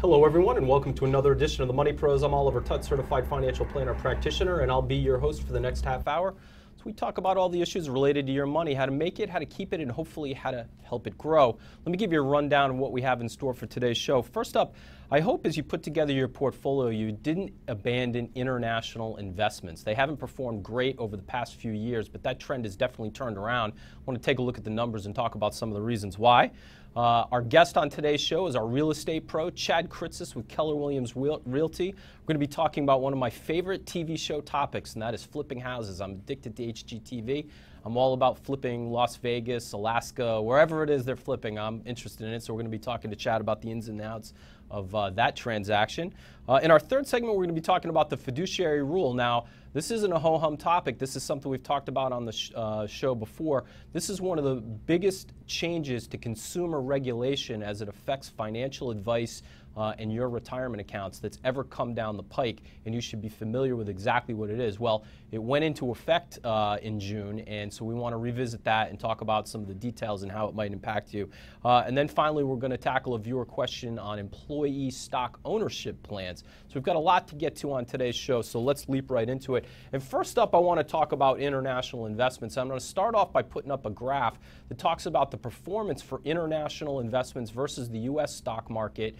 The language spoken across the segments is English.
Hello everyone and welcome to another edition of the Money Pros. I'm Oliver Tutt, Certified Financial Planner Practitioner, and I'll be your host for the next half hour. So we talk about all the issues related to your money, how to make it, how to keep it, and hopefully how to help it grow. Let me give you a rundown of what we have in store for today's show. First up, I hope as you put together your portfolio, you didn't abandon international investments. They haven't performed great over the past few years, but that trend has definitely turned around. I want to take a look at the numbers and talk about some of the reasons why. Our guest on today's show is our real estate pro, Chad Kritzas with Keller Realty. We're going to be talking about one of my favorite TV show topics, and that is flipping houses. I'm addicted to HGTV. I'm all about flipping Las Vegas, Alaska, wherever it is they're flipping. I'm interested in it, so we're going to be talking to Chad about the ins and outs of that transaction. In our third segment, we're going to be talking about the fiduciary rule. Now, this isn't a ho-hum topic. This is something we've talked about on the show before. This is one of the biggest changes to consumer regulation as it affects financial advice and your retirement accounts that's ever come down the pike, and you should be familiar with exactly what it is. Well, it went into effect in June, and so we want to revisit that and talk about some of the details and how it might impact you. And then finally, we're going to tackle a viewer question on employee stock ownership plans. So we've got a lot to get to on today's show, so let's leap right into it. And first up, I want to talk about international investments. I'm going to start off by putting up a graph that talks about the performance for international investments versus the U.S. stock market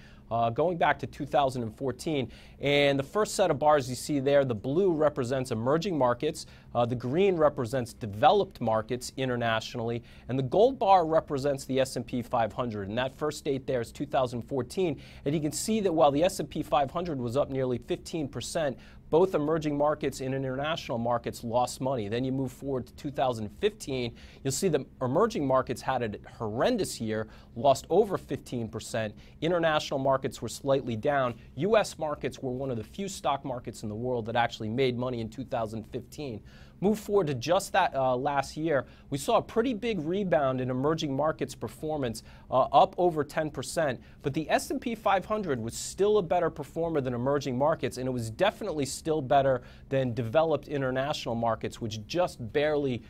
going back to 2014. And the first set of bars you see there, the blue represents emerging markets, the green represents developed markets internationally, and the gold bar represents the S&P 500. And that first date there is 2014. And you can see that while the S&P 500 was up nearly 15%, both emerging markets and international markets lost money. Then you move forward to 2015, you'll see that emerging markets had a horrendous year, lost over 15%. International markets were slightly down. U.S. markets were one of the few stock markets in the world that actually made money in 2015. Move forward to just that last year, we saw a pretty big rebound in emerging markets performance, up over 10%. But the S&P 500 was still a better performer than emerging markets, and it was definitely still better than developed international markets, which just barely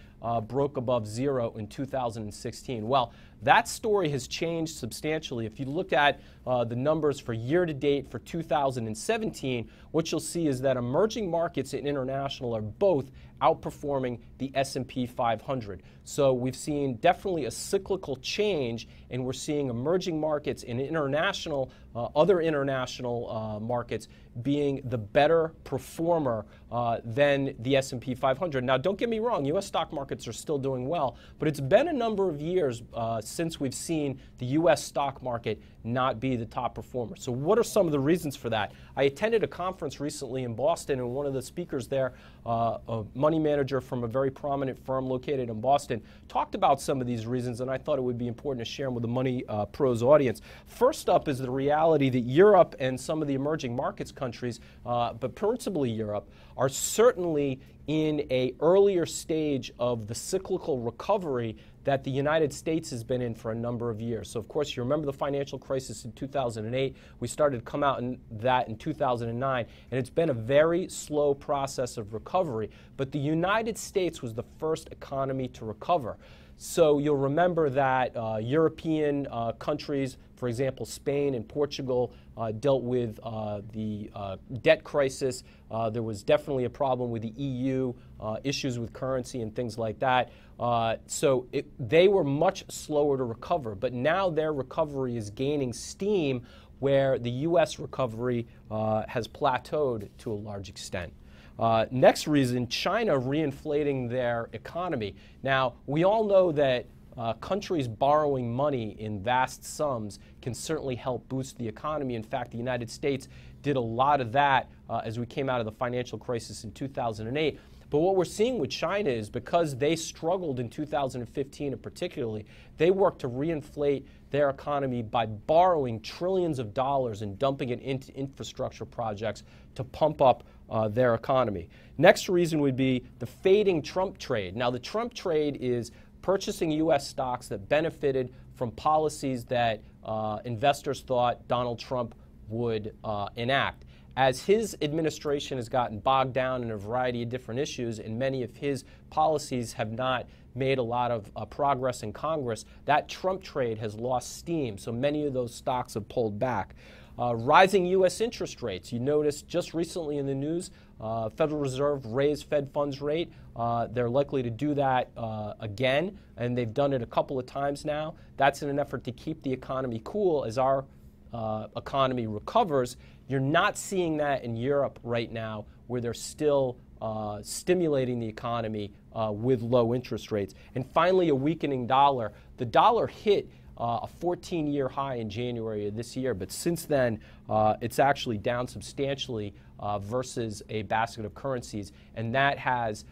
broke above zero in 2016. Well, that story has changed substantially. If you look at the numbers for year-to-date for 2017, what you'll see is that emerging markets and international are both outperforming the S&P 500. So we've seen definitely a cyclical change, and we're seeing emerging markets and international, other international markets being the better performer than the S&P 500. Now, don't get me wrong, U.S. stock markets are still doing well, but it's been a number of years since we've seen the U.S. stock market not be the top performer. So what are some of the reasons for that? I attended a conference recently in Boston, and one of the speakers there, a money manager from a very prominent firm located in Boston, talked about some of these reasons, and I thought it would be important to share them with the Money Pros audience. First up is the reality that Europe and some of the emerging markets countries, but principally Europe, are certainly in an earlier stage of the cyclical recovery that the United States has been in for a number of years. So, of course, you remember the financial crisis in 2008. We started to come out in that in 2009, and it's been a very slow process of recovery. But the United States was the first economy to recover. So you'll remember that European countries, for example, Spain and Portugal, dealt with the debt crisis. There was definitely a problem with the EU, issues with currency and things like that. So they were much slower to recover, but now their recovery is gaining steam where the U.S. recovery has plateaued to a large extent. Next reason, China reinflating their economy. Now, we all know that countries borrowing money in vast sums can certainly help boost the economy. In fact, the United States did a lot of that as we came out of the financial crisis in 2008. But what we're seeing with China is because they struggled in 2015 and particularly, they worked to reinflate their economy by borrowing trillions of dollars and dumping it into infrastructure projects to pump up their economy. Next reason would be the fading Trump trade. Now, the Trump trade is purchasing U.S. stocks that benefited from policies that investors thought Donald Trump would enact. as his administration has gotten bogged down in a variety of different issues and many of his policies have not made a lot of progress in Congress, that Trump trade has lost steam. So many of those stocks have pulled back. Rising U.S. interest rates. You noticed just recently in the news, Federal Reserve raised Fed funds rate. They're likely to do that again, and they've done it a couple of times now. That's in an effort to keep the economy cool as our economy recovers. You're not seeing that in Europe right now, where they're still stimulating the economy with low interest rates. And finally, a weakening dollar. The dollar hit a 14-year high in January of this year, but since then, it's actually down substantially versus a basket of currencies, and that has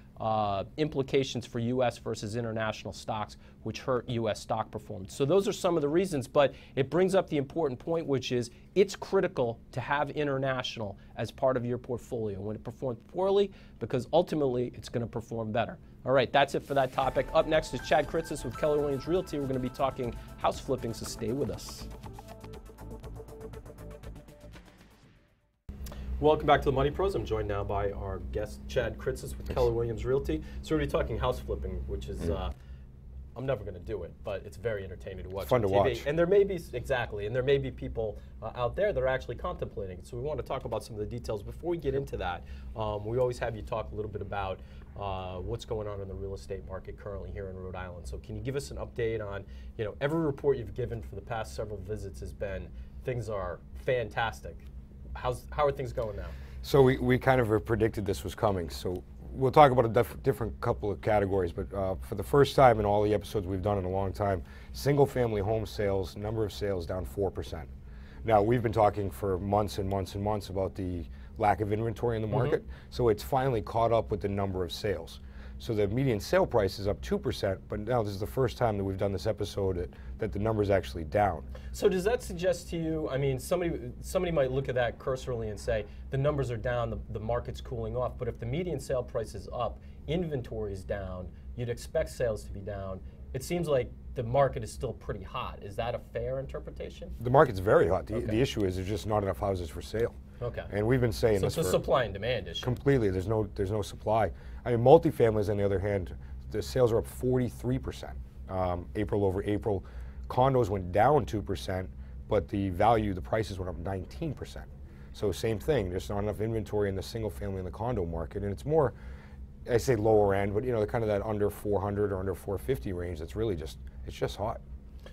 implications for U.S. versus international stocks, which hurt U.S. stock performance. So those are some of the reasons, but it brings up the important point, which is it's critical to have international as part of your portfolio when it performs poorly, because ultimately it's going to perform better. All right, that's it for that topic. Up next is Chad Kritzas with Keller Williams Realty. We're going to be talking house flipping, so stay with us. Welcome back to the Money Pros. I'm joined now by our guest, Chad Kritzas with Keller Williams Realty. So we're going to be talking house flipping, which is, I'm never going to do it, but it's very entertaining to watch. It's fun to watch. And there may be, exactly, and there may be people out there that are actually contemplating it. So we want to talk about some of the details. Before we get into that, we always have you talk a little bit about what's going on in the real estate market currently here in Rhode Island. So can you give us an update on, every report you've given for the past several visits has been things are fantastic. How are things going now? So we kind of predicted this was coming. So we'll talk about a different couple of categories, but for the first time in all the episodes we've done in a long time, single-family home sales, number of sales down 4%. Now, we've been talking for months and months and months about the lack of inventory in the market, so it's finally caught up with the number of sales. So the median sale price is up 2%, but now this is the first time that we've done this episode that the number's actually down. So does that suggest to you, I mean, somebody might look at that cursorily and say, the numbers are down, the market's cooling off, but if the median sale price is up, inventory is down, you'd expect sales to be down. It seems like the market is still pretty hot. Is that a fair interpretation? The market's very hot. The issue is there's just not enough houses for sale. Okay. And we've been saying so this it's a supply and demand issue. Completely. There's no supply. I mean, multifamilies, on the other hand, the sales are up 43%, April over April. Condos went down 2%, but the prices went up 19%. So same thing. There's not enough inventory in the single family and the condo market, and it's more, I say lower end, but kind of that under 400 or under 450 range. That's really it's just hot.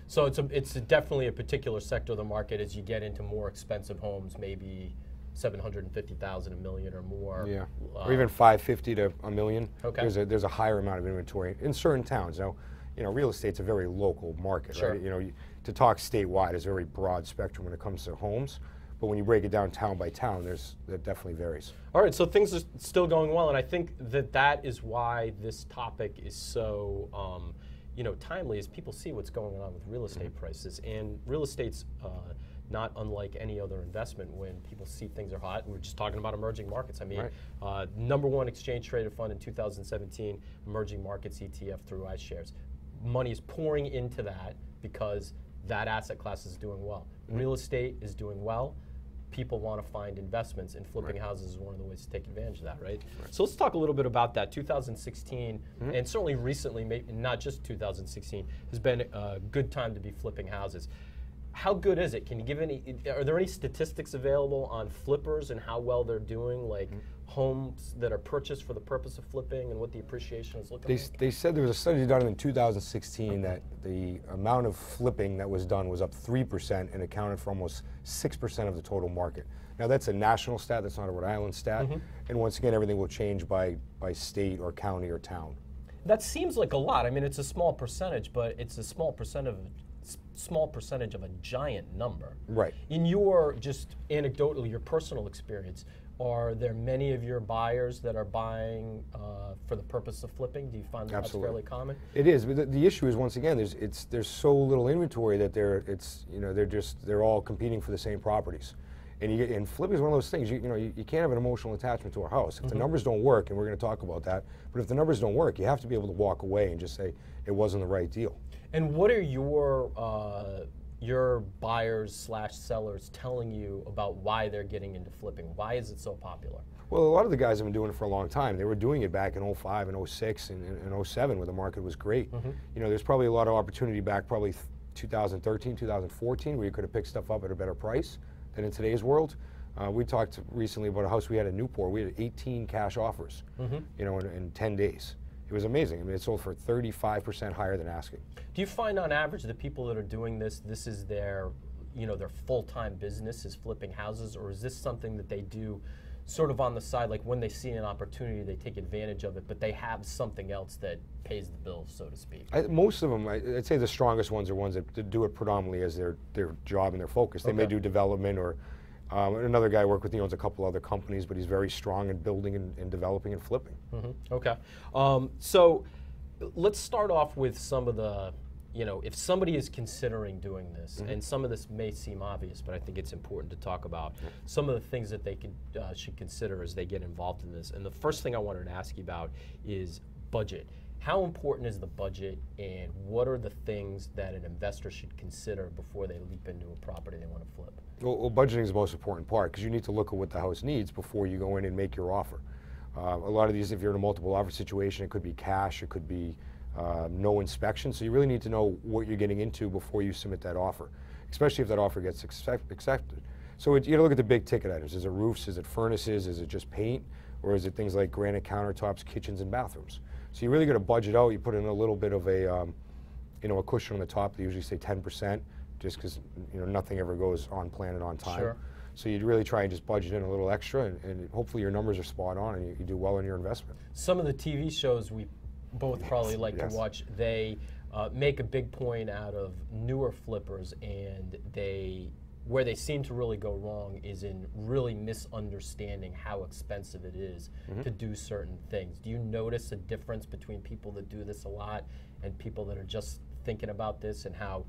So it's definitely a particular sector of the market as you get into more expensive homes, maybe 750,000, $1 million or more. Yeah, or even 550 to $1 million. Okay. There's a higher amount of inventory in certain towns. Now, real estate's a very local market, sure. Right? To talk statewide is a very broad spectrum when it comes to homes. But when you break it down town by town, that definitely varies. All right, so things are still going well, and I think that is why this topic is so timely, as people see what's going on with real estate prices. And real estate's not unlike any other investment when people see things are hot. We're just talking about emerging markets. I mean, right. #1 exchange traded fund in 2017, emerging markets ETF through iShares. Money is pouring into that because that asset class is doing well. Real estate is doing well. People want to find investments, and flipping houses is one of the ways to take advantage of that, right? So let's talk a little bit about that. 2016, and certainly recently, maybe not just 2016, has been a good time to be flipping houses. How good is it? Can you give are there any statistics available on flippers and how well they're doing, like homes that are purchased for the purpose of flipping and what the appreciation is looking like? They said there was a study done in 2016 that the amount of flipping that was done was up 3% and accounted for almost 6% of the total market. Now that's a national stat, that's not a Rhode Island stat. And once again, everything will change by state or county or town. That seems like a lot. I mean, it's a small percentage, but it's a small percentage of a giant number. Right. In your, just anecdotally, your personal experience, are there many of your buyers that are buying for the purpose of flipping? Do you find that that's fairly common? It is, but the issue is, once again, there's so little inventory that they're all competing for the same properties. And flipping is one of those things, you can't have an emotional attachment to a house. If the numbers don't work, and we're going to talk about that, but if the numbers don't work, you have to be able to walk away and just say it wasn't the right deal. And what are your your buyers slash sellers telling you about why they're getting into flipping? Why is it so popular? Well, a lot of the guys have been doing it for a long time. They were doing it back in 05 and 06 and 07 where the market was great. You know, there's probably a lot of opportunity back probably 2013, 2014 where you could have picked stuff up at a better price than in today's world. We talked recently about a house we had in Newport. We had 18 cash offers, you know, in 10 days. It was amazing. I mean, it sold for 35% higher than asking. Do you find on average the people that are doing this, this is their, you know, their full-time business is flipping houses, or is this something that they do sort of on the side, like when they see an opportunity, they take advantage of it, but they have something else that pays the bills, so to speak? Most of them, I'd say the strongest ones are ones that do it predominantly as their job and their focus. They may do development, or another guy I work with, he owns a couple other companies, but he's very strong in building and developing and flipping. Okay. So let's start off with some of the, you know, if somebody is considering doing this, and some of this may seem obvious, but I think it's important to talk about some of the things that they should consider as they get involved in this. And the first thing I wanted to ask you about is budget. How important is the budget, and what are the things that an investor should consider before they leap into a property they want to flip? Well, budgeting is the most important part, because you need to look at what the house needs before you go in and make your offer. A lot of these, if you're in a multiple offer situation, it could be cash, it could be no inspection, so you really need to know what you're getting into before you submit that offer, especially if that offer gets accepted. So you got to look at the big ticket items. Is it roofs, is it furnaces, is it just paint, or is it things like granite countertops, kitchens, and bathrooms? So you really got to budget out. You put in a little bit of a, you know, a cushion on the top. They usually say 10%, just because, you know, nothing ever goes on plan and on time. Sure. So you'd really try and just budget in a little extra, and hopefully your numbers are spot on and you do well in your investment. Some of the TV shows we both probably like to watch, they make a big point out of newer flippers, and where they seem to really go wrong is in really misunderstanding how expensive it is to do certain things. Do you notice a difference between people that do this a lot and people that are just thinking about this, and how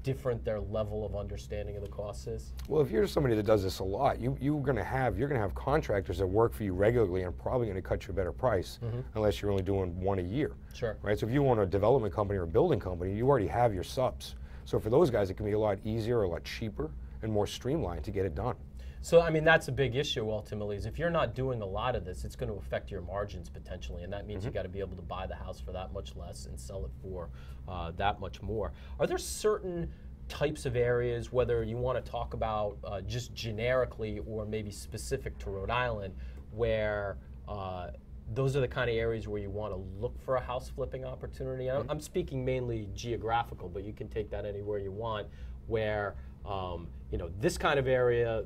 different their level of understanding of the costs is? Well, if you're somebody that does this a lot, you're going to have contractors that work for you regularly and probably going to cut you a better price unless you're only doing one a year. Sure. Right. So if you own a development company or a building company, you already have your subs. So for those guys, it can be a lot easier, a lot cheaper, and more streamlined to get it done. So, I mean, that's a big issue ultimately, is if you're not doing a lot of this, it's going to affect your margins potentially, and that means you got to be able to buy the house for that much less and sell it for that much more. Are there certain types of areas, whether you want to talk about just generically or maybe specific to Rhode Island, where those are the kind of areas where you want to look for a house flipping opportunity? I'm speaking mainly geographical, but you can take that anywhere you want, where you know, this kind of area,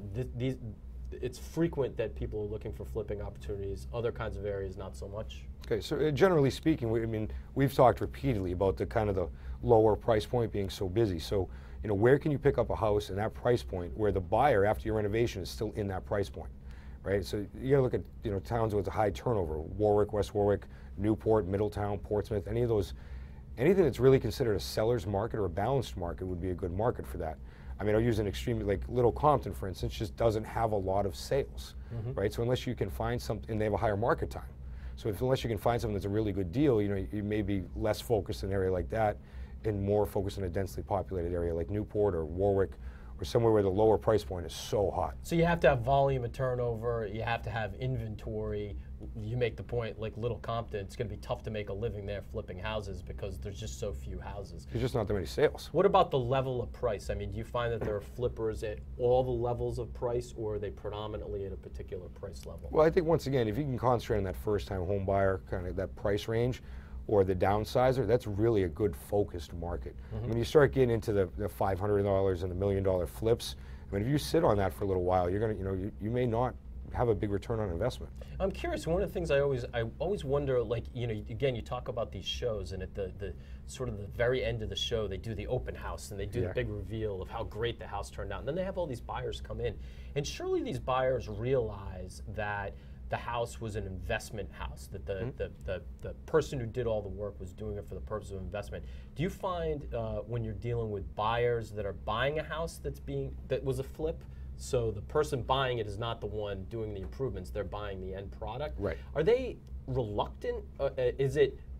it's frequent that people are looking for flipping opportunities. Other kinds of areas, not so much. Okay, so generally speaking, I mean, we've talked repeatedly about the kind of the lower price point being so busy. So, you know, where can you pick up a house in that price point where the buyer, after your renovation, is still in that price point, right? So you gotta look at, you know, towns with a high turnover: Warwick, West Warwick, Newport, Middletown, Portsmouth. Any of those, anything that's really considered a seller's market or a balanced market would be a good market for that. I mean, I'll use an extreme, like Little Compton, for instance, just doesn't have a lot of sales, right? So unless you can find something, and they have a higher market time. So unless you can find something that's a really good deal, you know, you may be less focused in an area like that and more focused in a densely populated area like Newport or Warwick, or somewhere where the lower price point is so hot. So you have to have volume of turnover, you have to have inventory. You make the point, like Little Compton, it's going to be tough to make a living there flipping houses because there's just so few houses. There's just not that many sales. What about the level of price? I mean, do you find that there are flippers at all the levels of price, or are they predominantly at a particular price level? Well, I think once again, if you can concentrate on that first-time home buyer, kind of that price range, or the downsizer, that's really a good focused market. When you start getting into the $500 and the $1 million flips, I mean, if you sit on that for a little while, you're gonna, you know, you may not have a big return on investment. I'm curious. One of the things I always wonder, like, you know, again, you talk about these shows, and at the sort of the very end of the show, they do the open house and they do the big reveal of how great the house turned out, and then they have all these buyers come in, and surely these buyers realize that the house was an investment house, that the person who did all the work was doing it for the purpose of investment. Do you find when you're dealing with buyers that are buying a house that was a flip, so the person buying it is not the one doing the improvements, they're buying the end product? Right. Are they reluctant?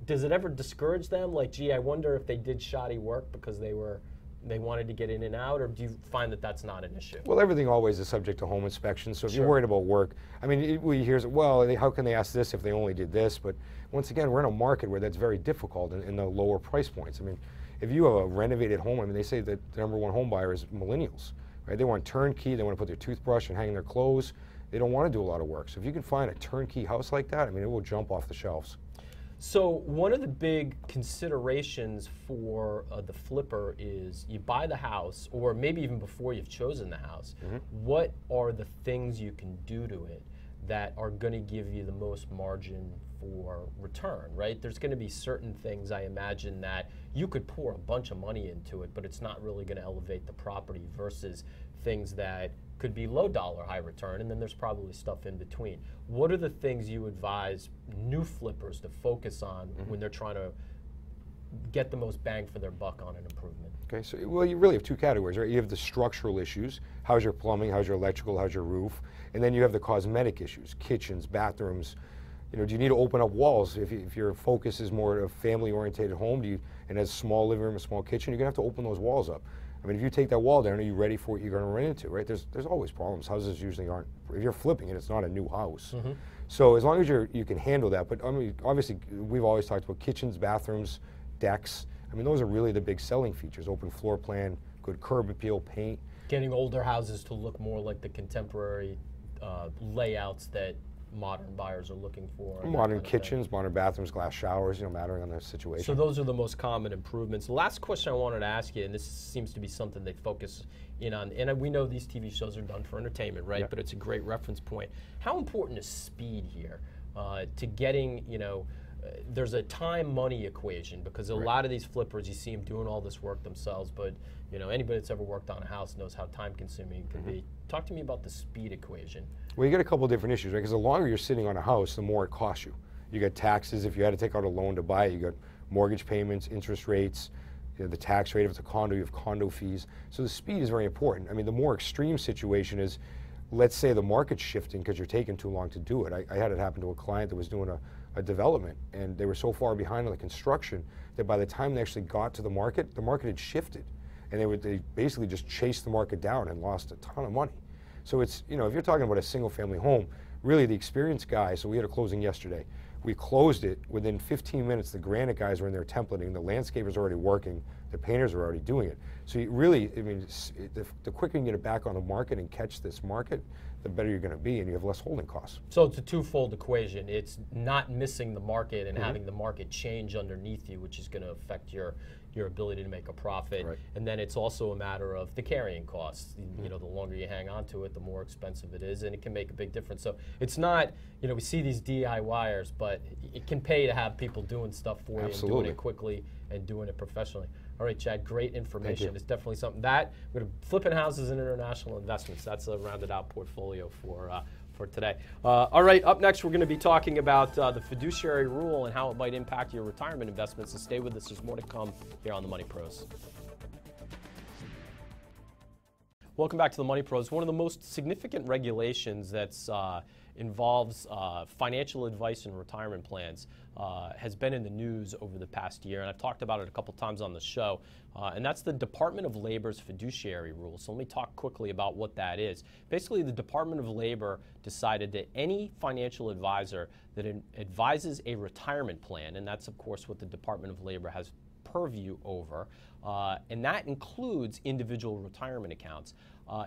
Does it ever discourage them? Like, gee, I wonder if they did shoddy work because they were they wanted to get in and out, or do you find that that's not an issue? Well, everything always is subject to home inspection. So if Sure. you're worried about work, I mean, we hear, well, how can they ask this if they only did this? But once again, we're in a market where that's very difficult in the lower price points. I mean, if you have a renovated home, I mean, they say that the number one home buyer is millennials, right? They want turnkey. They want to put their toothbrush and hang their clothes. They don't want to do a lot of work. So if you can find a turnkey house like that, I mean, it will jump off the shelves. So one of the big considerations for the flipper is you buy the house, or maybe even before you've chosen the house, what are the things you can do to it that are going to give you the most margin for return, right? There's going to be certain things, I imagine, that you could pour a bunch of money into it, but it's not really going to elevate the property, versus things that could be low dollar, high return, and then there's probably stuff in between. What are the things you advise new flippers to focus on when they're trying to get the most bang for their buck on an improvement? Okay, so well, you really have two categories, right? You have the structural issues. How's your plumbing? How's your electrical? How's your roof? And then you have the cosmetic issues: kitchens, bathrooms. You know, do you need to open up walls? If your focus is more a family-oriented home, and has a small living room, a small kitchen, you're gonna have to open those walls up. I mean, if you take that wall down, are you ready for what you're going to run into, right? There's always problems. Houses usually aren't. If you're flipping it, it's not a new house. So as long as you can handle that, but I mean, obviously, we've always talked about kitchens, bathrooms, decks. I mean, those are really the big selling features: open floor plan, good curb appeal, paint. Getting older houses to look more like the contemporary layouts that modern buyers are looking for. Modern kitchens, modern bathrooms, glass showers, you know, mattering on the situation. So those are the most common improvements. The last question I wanted to ask you, and this seems to be something they focus in on, and we know these TV shows are done for entertainment, right? But it's a great reference point. How important is speed here to getting, you know, there's a time-money equation, because a lot of these flippers, you see them doing all this work themselves, but you know, anybody that's ever worked on a house knows how time-consuming it can be. Talk to me about the speed equation. Well, you get a couple of different issues, right? Because the longer you're sitting on a house, the more it costs you. You got taxes if you had to take out a loan to buy it. You got mortgage payments, interest rates, you know, the tax rate. If it's a condo, you have condo fees. So the speed is very important. I mean, the more extreme situation is, let's say the market's shifting because you're taking too long to do it. I had it happen to a client that was doing a development, and they were so far behind on the construction that by the time they actually got to the market had shifted. And they basically just chased the market down and lost a ton of money. So it's, you know, if you're talking about a single family home, really the experienced guy, so we had a closing yesterday. We closed it within 15 minutes. The granite guys were in there templating, the landscapers are already working, the painters are already doing it. So you really, I mean, the quicker you can get it back on the market and catch this market, the better you're going to be, and you have less holding costs. So it's a twofold equation. It's not missing the market and having the market change underneath you, which is going to affect your ability to make a profit. And then it's also a matter of the carrying costs. You know, the longer you hang on to it, the more expensive it is, and it can make a big difference. So it's not, you know, we see these DIYers, but it can pay to have people doing stuff for you and doing it quickly and doing it professionally. All right, Chad, great information. It's definitely something that we're going to flipping houses and international investments. That's a rounded out portfolio for today. All right, up next we're going to be talking about the fiduciary rule and how it might impact your retirement investments. So stay with us. There's more to come here on the Money Pros. Welcome back to the Money Pros. One of the most significant regulations that's involves financial advice and retirement plans has been in the news over the past year, and I've talked about it a couple times on the show, and that's the Department of Labor's fiduciary rule. So let me talk quickly about what that is. Basically, the Department of Labor decided that any financial advisor that advises a retirement plan, and that's of course what the Department of Labor has purview over, and that includes individual retirement accounts,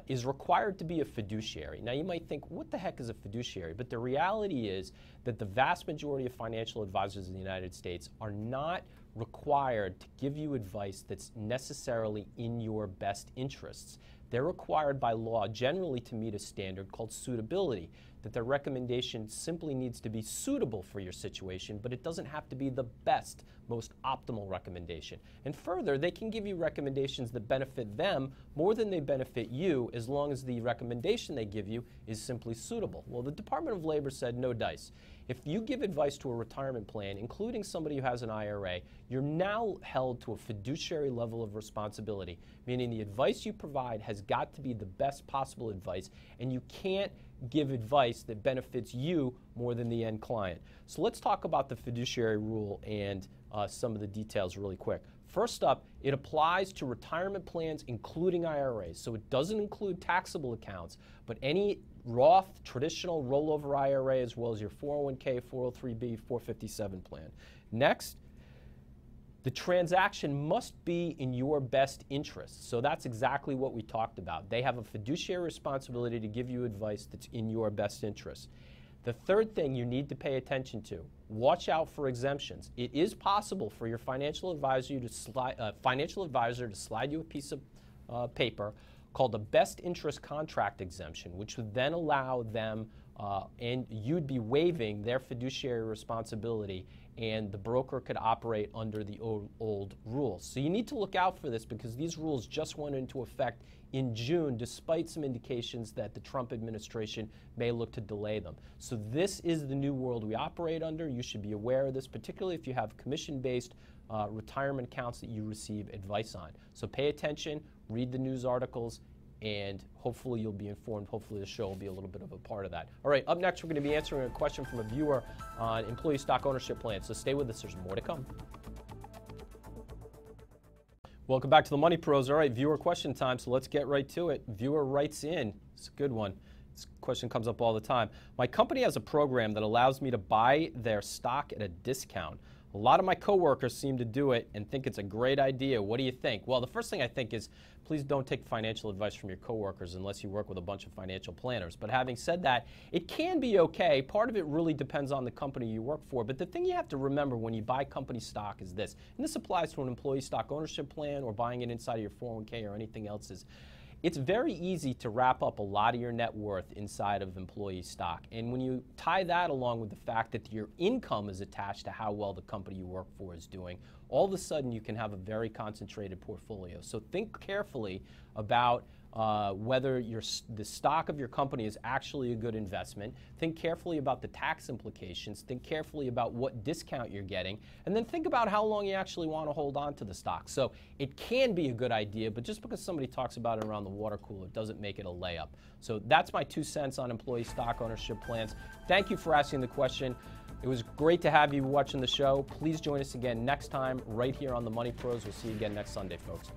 is required to be a fiduciary. Now you might think, what the heck is a fiduciary? But the reality is that the vast majority of financial advisors in the United States are not required to give you advice that's necessarily in your best interests. They're required by law generally to meet a standard called suitability, that their recommendation simply needs to be suitable for your situation, but it doesn't have to be the best, most optimal recommendation. And further, they can give you recommendations that benefit them more than they benefit you, as long as the recommendation they give you is simply suitable. Well, the Department of Labor said no dice. If you give advice to a retirement plan, including somebody who has an IRA, you're now held to a fiduciary level of responsibility, meaning the advice you provide has got to be the best possible advice, and you can't give advice that benefits you more than the end client. So let's talk about the fiduciary rule and some of the details really quick. First up, it applies to retirement plans, including IRAs. So it doesn't include taxable accounts, but any Roth, traditional rollover IRA, as well as your 401k, 403b, 457 plan. Next, the transaction must be in your best interest. So that's exactly what we talked about. They have a fiduciary responsibility to give you advice that's in your best interest. The third thing you need to pay attention to, watch out for exemptions. It is possible for your financial advisor to slide you a piece of paper called a best interest contract exemption, which would then allow them, and you'd be waiving their fiduciary responsibility, and the broker could operate under the old rules. So you need to look out for this because these rules just went into effect in June, despite some indications that the Trump administration may look to delay them. So this is the new world we operate under. You should be aware of this, particularly if you have commission-based retirement accounts that you receive advice on. So pay attention, read the news articles, and hopefully you'll be informed. Hopefully the show will be a little bit of a part of that. All right, up next we're going to be answering a question from a viewer on employee stock ownership plans. So stay with us, there's more to come. Welcome back to the Money Pros. All right, viewer question time, so let's get right to it. Viewer writes in, it's a good one. This question comes up all the time. My company has a program that allows me to buy their stock at a discount. A lot of my coworkers seem to do it and think it's a great idea. What do you think? Well, the first thing I think is please don't take financial advice from your coworkers unless you work with a bunch of financial planners. But having said that, it can be okay. Part of it really depends on the company you work for. But the thing you have to remember when you buy company stock is this, and this applies to an employee stock ownership plan or buying it inside of your 401k or anything else, is it's very easy to wrap up a lot of your net worth inside of employee stock. And when you tie that along with the fact that your income is attached to how well the company you work for is doing, all of a sudden you can have a very concentrated portfolio. So think carefully about whether the stock of your company is actually a good investment. Think carefully about the tax implications. Think carefully about what discount you're getting. And then think about how long you actually want to hold on to the stock. So it can be a good idea, but just because somebody talks about it around the water cooler doesn't make it a layup. So that's my 2 cents on employee stock ownership plans. Thank you for asking the question. It was great to have you watching the show. Please join us again next time right here on the Money Pros. We'll see you again next Sunday, folks.